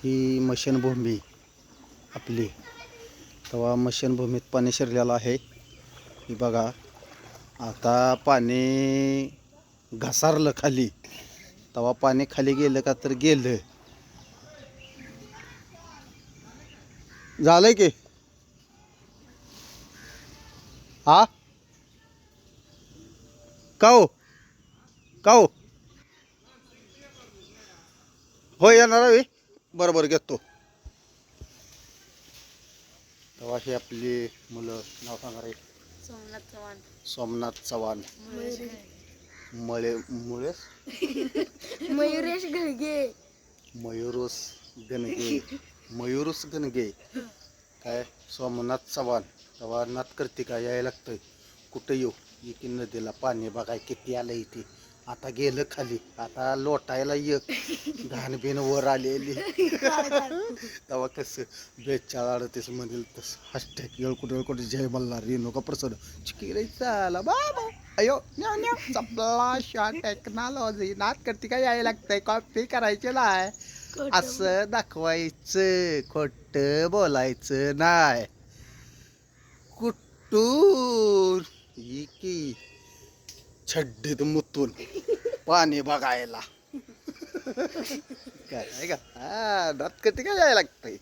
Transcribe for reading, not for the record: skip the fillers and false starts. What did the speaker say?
ही मशनभूमी आपली. तेव्हा मशनभूमीत पाणी शिरलेलं आहे. ही बघा, आता पाणी घसारलं खाली. तेव्हा पाणी खाली गेलं का तर गेलं. झालंय की हा का हो का हो हो येणार आहे. बरोबर घेतो. तेव्हा ही आपली मुलं. नाव सांगा रे. सोमनाथ चव्हाण. सोमनाथ चव्हाण. मुळेस मयुरेश घळगे. मयुरुस गणगे. मयुरुस गणगे काय सोमनाथ चव्हाण. तेव्हा नात करते का यायला लागतंय. कुठं येऊ की नदीला पाणी बघाय किती आलं इथे. आता गेलं खाली. आता लोटायला ये घाण बिन वर आलेली. तेव्हा कसं 4238 मधील तसं हॅशटॅग येळकुट जय मल्हार रेणुका प्रसन्न चिकिरे चाला बाबा अयो न्या न्या चपला शॉ टेक्नॉलॉजी. नात करते का यायला लागतंय. कॉपी करायचे नाही. असं दाखवायचं. खोट बोलायचं नाही. कुठून ही की छड्डीत मुतून पाणी बघायला. काय आहे का हा दात कधी काय यायला लागतंय.